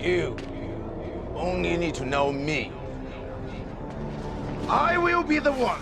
You only need to know me. I will be the one.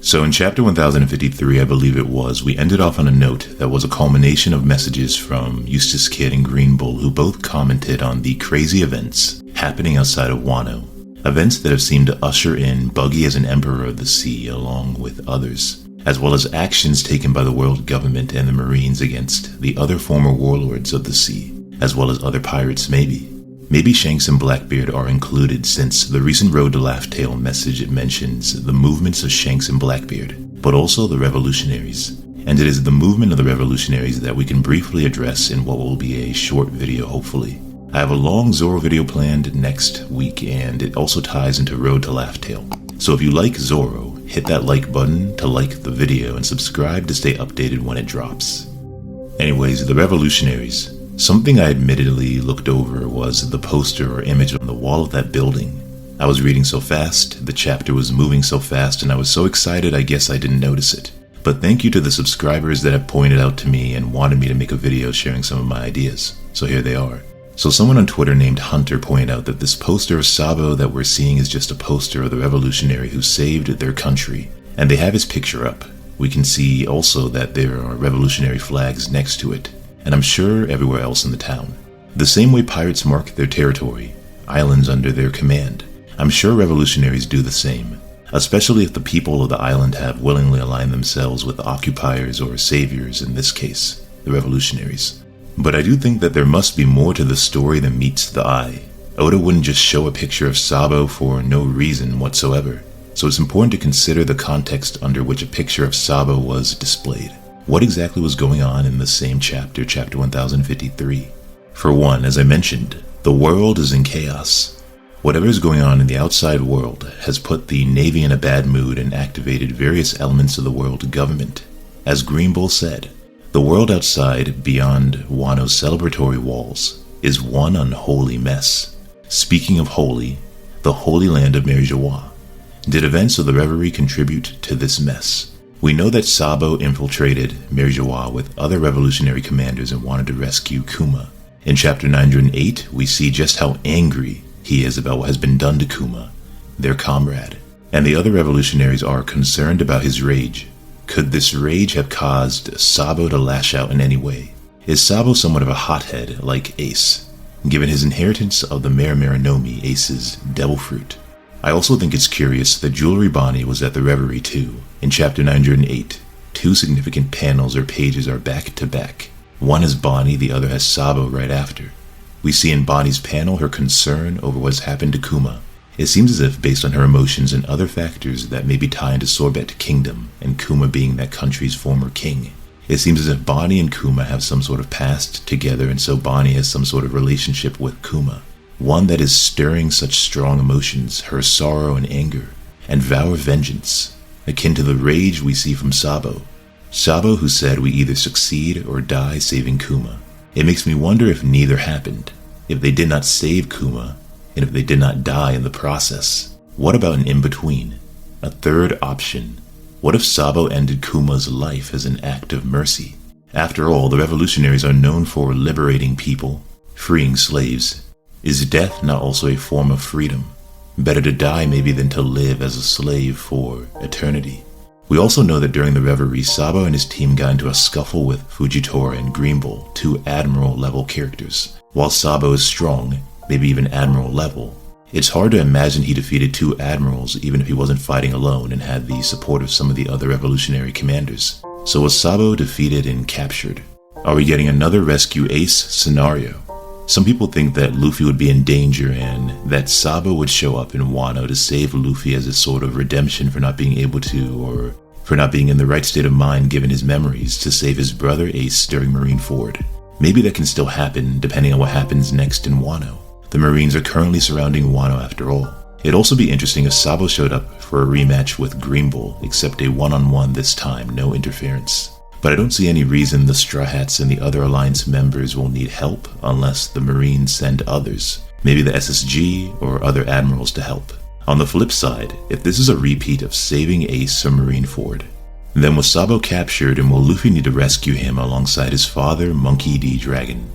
So in chapter 1053, I believe it was, we ended off on a note that was a culmination of messages from Eustace Kid and Green Bull, who both commented on the crazy events happening outside of Wano. Events that have seemed to usher in Buggy as an Emperor of the Sea along with others, as well as actions taken by the world government and the Marines against the other former warlords of the sea, as well as other pirates maybe. Maybe Shanks and Blackbeard are included, since the recent Road to Laugh Tale message mentions the movements of Shanks and Blackbeard, but also the revolutionaries. And it is the movement of the revolutionaries that we can briefly address in what will be a short video hopefully. I have a long Zoro video planned next week, and it also ties into Road to Laugh Tale. So if you like Zoro, hit that like button to like the video and subscribe to stay updated when it drops. Anyways, the revolutionaries. Something I admittedly looked over was the poster or image on the wall of that building. I was reading so fast, the chapter was moving so fast, and I was so excited I guess I didn't notice it. But thank you to the subscribers that have pointed out to me and wanted me to make a video sharing some of my ideas. So here they are. So someone on Twitter named Hunter pointed out that this poster of Sabo that we're seeing is just a poster of the revolutionary who saved their country. And they have his picture up. We can see also that there are revolutionary flags next to it, and I'm sure everywhere else in the town. The same way pirates mark their territory, islands under their command, I'm sure revolutionaries do the same, especially if the people of the island have willingly aligned themselves with the occupiers or saviors, in this case, the revolutionaries. But I do think that there must be more to the story than meets the eye. Oda wouldn't just show a picture of Sabo for no reason whatsoever, so it's important to consider the context under which a picture of Sabo was displayed. What exactly was going on in the same chapter, chapter 1053? For one, as I mentioned, the world is in chaos. Whatever is going on in the outside world has put the Navy in a bad mood and activated various elements of the world government. As Green Bull said, the world outside, beyond Wano's celebratory walls, is one unholy mess. Speaking of holy, the holy land of Merijawa. Did events of the Reverie contribute to this mess? We know that Sabo infiltrated Merijawa with other revolutionary commanders and wanted to rescue Kuma. In chapter 908, we see just how angry he is about what has been done to Kuma, their comrade. And the other revolutionaries are concerned about his rage. Could this rage have caused Sabo to lash out in any way? Is Sabo somewhat of a hothead like Ace, given his inheritance of the Marinomi, Ace's devil fruit? I also think it's curious that Jewelry Bonney was at the Reverie too. In chapter 908, two significant panels or pages are back to back. One has Bonney, the other has Sabo right after. We see in Bonnie's panel her concern over what's happened to Kuma. It seems as if, based on her emotions and other factors that may be tied to Sorbet Kingdom, and Kuma being that country's former king, it seems as if Bonney and Kuma have some sort of past together, and so Bonney has some sort of relationship with Kuma. One that is stirring such strong emotions, her sorrow and anger, and vow of vengeance, akin to the rage we see from Sabo. Sabo who said we either succeed or die saving Kuma. It makes me wonder if neither happened, if they did not save Kuma, and if they did not die in the process. What about an in-between? A third option. What if Sabo ended Kuma's life as an act of mercy? After all, the revolutionaries are known for liberating people, freeing slaves. Is death not also a form of freedom? Better to die maybe than to live as a slave for eternity. We also know that during the Reverie, Sabo and his team got into a scuffle with Fujitora and Green Bull, two Admiral level characters. While Sabo is strong, maybe even Admiral level, it's hard to imagine he defeated two Admirals even if he wasn't fighting alone and had the support of some of the other revolutionary commanders. So was Sabo defeated and captured? Are we getting another Rescue Ace scenario? Some people think that Luffy would be in danger and that Sabo would show up in Wano to save Luffy as a sort of redemption for not being able to, or for not being in the right state of mind given his memories, to save his brother Ace during Marineford. Maybe that can still happen depending on what happens next in Wano. The Marines are currently surrounding Wano after all. It'd also be interesting if Sabo showed up for a rematch with Green Bull, except a one-on-one this time, no interference. But I don't see any reason the Straw Hats and the other Alliance members will need help unless the Marines send others, maybe the SSG or other admirals to help. On the flip side, if this is a repeat of saving Ace from Marineford, Then was Sabo captured, and will Luffy need to rescue him alongside his father, Monkey D. Dragon?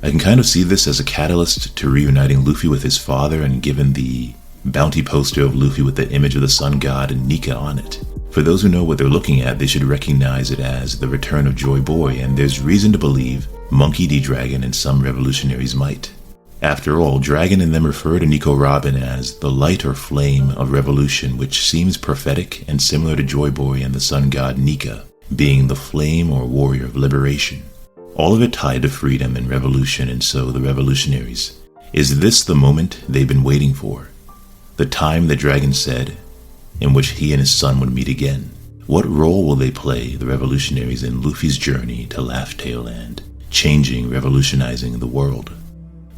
I can kind of see this as a catalyst to reuniting Luffy with his father, and given the bounty poster of Luffy with the image of the sun god and Nika on it. For those who know what they're looking at, they should recognize it as the return of Joy Boy, and there's reason to believe Monkey D. Dragon and some revolutionaries might. After all, Dragon and them refer to Nico Robin as the light or flame of revolution, which seems prophetic and similar to Joy Boy and the sun god Nika, being the flame or warrior of liberation. All of it tied to freedom and revolution, and so the revolutionaries. Is this the moment they've been waiting for? The time that Dragon said, in which he and his son would meet again. What role will they play, the revolutionaries, in Luffy's journey to Laugh Tale Land, changing, revolutionizing the world?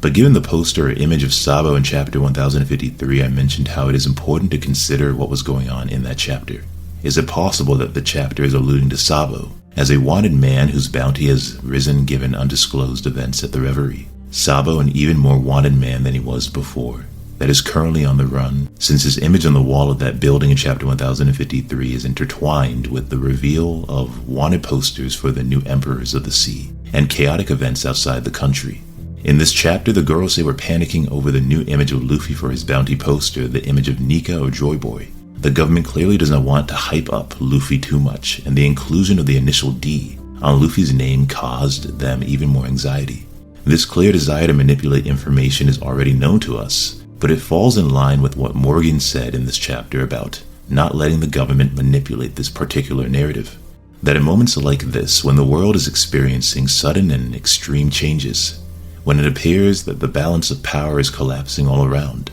But given the poster or image of Sabo in chapter 1053, I mentioned how it is important to consider what was going on in that chapter. Is it possible that the chapter is alluding to Sabo as a wanted man whose bounty has risen given undisclosed events at the Reverie? Sabo, an even more wanted man than he was before, that is currently on the run, since his image on the wall of that building in chapter 1053 is intertwined with the reveal of wanted posters for the new emperors of the sea, and chaotic events outside the country. In this chapter, the Gorosei were panicking over the new image of Luffy for his bounty poster, the image of Nika or Joy Boy. The government clearly does not want to hype up Luffy too much, and the inclusion of the initial D on Luffy's name caused them even more anxiety. This clear desire to manipulate information is already known to us, but it falls in line with what Morgan said in this chapter about not letting the government manipulate this particular narrative. That in moments like this, when the world is experiencing sudden and extreme changes, when it appears that the balance of power is collapsing all around,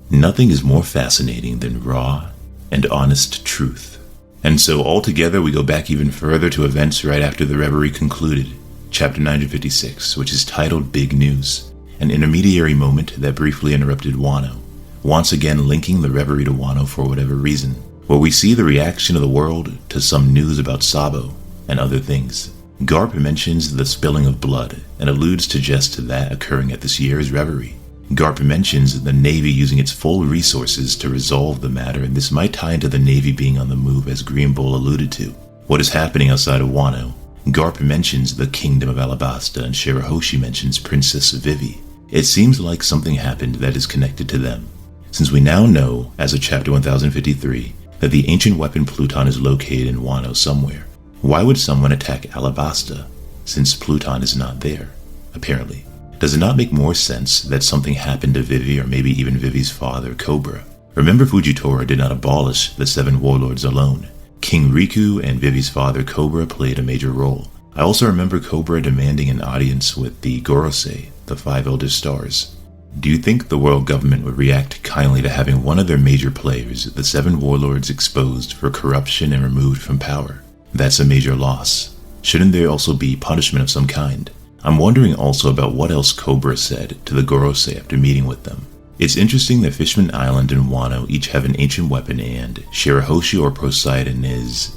nothing is more fascinating than raw and honest truth. And so altogether we go back even further to events right after the Reverie concluded, chapter 956, which is titled Big News. An intermediary moment that briefly interrupted Wano, once again linking the Reverie to Wano for whatever reason, where we see the reaction of the world to some news about Sabo and other things. Garp mentions the spilling of blood and alludes to just that occurring at this year's Reverie. Garp mentions the Navy using its full resources to resolve the matter, and this might tie into the Navy being on the move, as Green Bull alluded to. What is happening outside of Wano? Garp mentions the Kingdom of Alabasta, and Shirahoshi mentions Princess Vivi. It seems like something happened that is connected to them, since we now know, as of chapter 1053, that the ancient weapon Pluton is located in Wano somewhere. Why would someone attack Alabasta, since Pluton is not there, apparently? Does it not make more sense that something happened to Vivi, or maybe even Vivi's father, Cobra? Remember, Fujitora did not abolish the 7 warlords alone. King Riku and Vivi's father, Cobra, played a major role. I also remember Cobra demanding an audience with the Gorosei, the 5 Elder Stars. Do you think the world government would react kindly to having one of their major players, the 7 warlords, exposed for corruption and removed from power? That's a major loss. Shouldn't there also be punishment of some kind? I'm wondering also about what else Cobra said to the Gorosei after meeting with them. It's interesting that Fishman Island and Wano each have an ancient weapon, and Shirahoshi or Poseidon is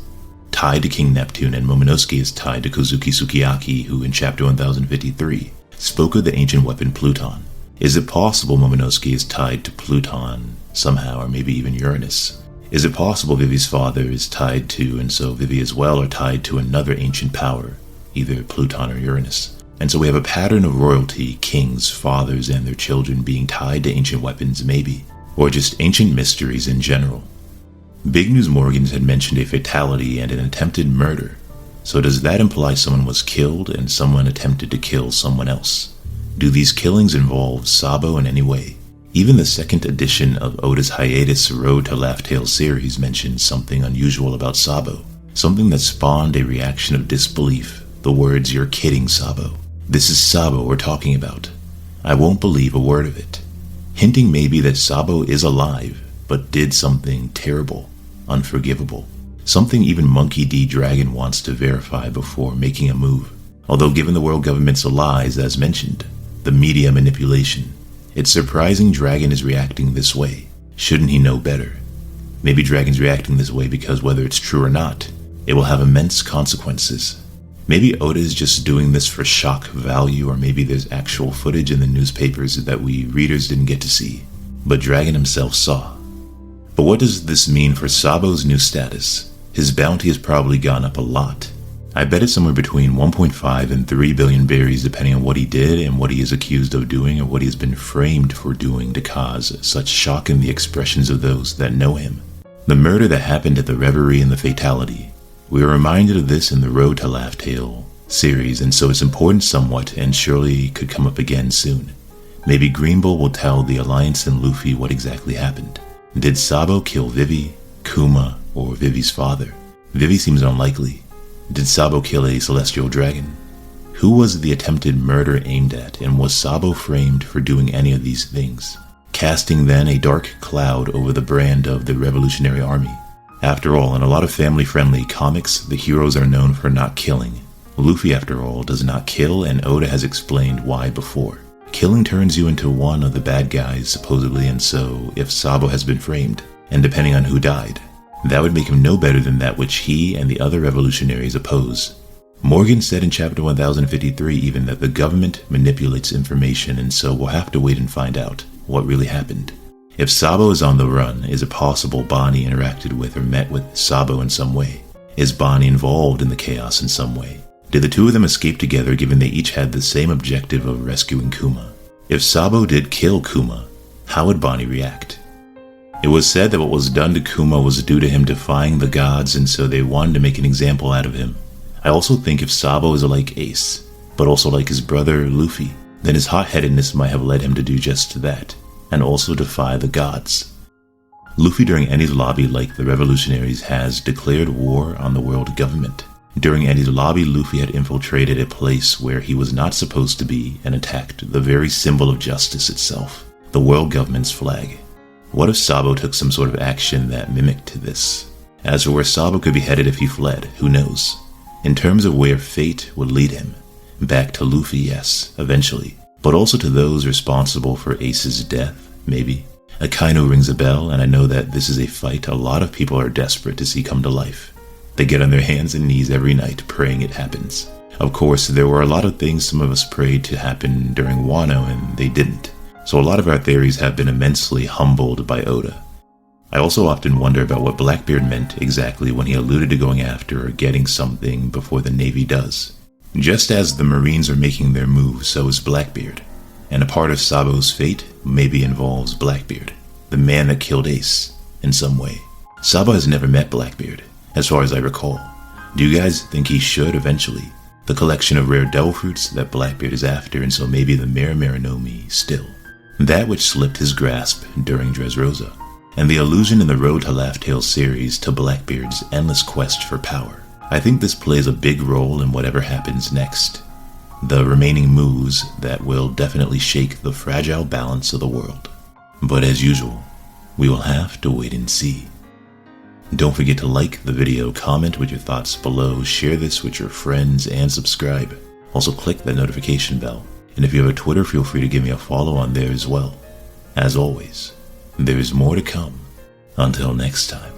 tied to King Neptune, and Momonosuke is tied to Kozuki Sukiyaki, who in chapter 1053 spoke of the ancient weapon Pluton. Is it possible Momonosuke is tied to Pluton somehow, or maybe even Uranus? Is it possible Vivi's father is tied to, and so Vivi as well, are tied to another ancient power, either Pluton or Uranus? And so we have a pattern of royalty, kings, fathers, and their children being tied to ancient weapons, maybe, or just ancient mysteries in general. Big News Morgans had mentioned a fatality and an attempted murder, so does that imply someone was killed and someone attempted to kill someone else? Do these killings involve Sabo in any way? Even the second edition of Oda's hiatus Road to Laugh Tale series mentions something unusual about Sabo, something that spawned a reaction of disbelief, the words, "You're kidding, Sabo. This is Sabo we're talking about. I won't believe a word of it." Hinting maybe that Sabo is alive, but did something terrible, unforgivable. Something even Monkey D. Dragon wants to verify before making a move. Although given the world government's lies, as mentioned, the media manipulation, it's surprising Dragon is reacting this way. Shouldn't he know better? Maybe Dragon's reacting this way because whether it's true or not, it will have immense consequences. Maybe Oda is just doing this for shock value, or maybe there's actual footage in the newspapers that we readers didn't get to see, but Dragon himself saw. But what does this mean for Sabo's new status? his bounty has probably gone up a lot. I bet it's somewhere between 1.5 and 3 billion berries depending on what he did and what he is accused of doing or what he has been framed for doing to cause such shock in the expressions of those that know him. The murder that happened at the Reverie and the fatality. We are reminded of this in the Road to Laugh Tale series, and so it's important somewhat and surely could come up again soon. Maybe Green Bull will tell the Alliance and Luffy what exactly happened. Did Sabo kill Vivi, Kuma, or Vivi's father? Vivi seems unlikely. Did Sabo kill a celestial dragon? Who was the attempted murder aimed at, and was Sabo framed for doing any of these things? Casting then a dark cloud over the brand of the Revolutionary Army. After all, in a lot of family-friendly comics, the heroes are known for not killing. Luffy, after all, does not kill, and Oda has explained why before. Killing turns you into one of the bad guys, supposedly, and so, if Sabo has been framed, and depending on who died, that would make him no better than that which he and the other revolutionaries oppose. Morgan said in chapter 1053 even that the government manipulates information, and so we'll have to wait and find out what really happened. If Sabo is on the run, is it possible Bonney interacted with or met with Sabo in some way? Is Bonney involved in the chaos in some way? Did the two of them escape together given they each had the same objective of rescuing Kuma? If Sabo did kill Kuma, how would Bonney react? It was said that what was done to Kuma was due to him defying the gods, and so they wanted to make an example out of him. I also think if Sabo is like Ace, but also like his brother Luffy, then his hot-headedness might have led him to do just that, and also defy the gods. Luffy during Enies Lobby, like the revolutionaries, has declared war on the world government. During Enies Lobby, Luffy had infiltrated a place where he was not supposed to be and attacked the very symbol of justice itself, the world government's flag. What if Sabo took some sort of action that mimicked this? As for where Sabo could be headed if he fled, who knows? In terms of where fate would lead him, back to Luffy, yes, eventually, but also to those responsible for Ace's death, maybe. Akainu rings a bell, and I know that this is a fight a lot of people are desperate to see come to life. They get on their hands and knees every night praying it happens. Of course, there were a lot of things some of us prayed to happen during Wano and they didn't. So a lot of our theories have been immensely humbled by Oda. I also often wonder about what Blackbeard meant exactly when he alluded to going after or getting something before the Navy does. Just as the Marines are making their move, so is Blackbeard. And a part of Sabo's fate maybe involves Blackbeard, the man that killed Ace, in some way. Sabo has never met Blackbeard, as far as I recall. Do you guys think he should eventually? The collection of rare devil fruits that Blackbeard is after, and so maybe the Marimarinomi still. That which slipped his grasp during Dressrosa, and the allusion in the Road to Laugh Tale series to Blackbeard's endless quest for power. I think this plays a big role in whatever happens next. The remaining moves that will definitely shake the fragile balance of the world. But as usual, we will have to wait and see. Don't forget to like the video, comment with your thoughts below, share this with your friends, and subscribe. Also click that notification bell. And if you have a Twitter, feel free to give me a follow on there as well. As always, there is more to come. Until next time.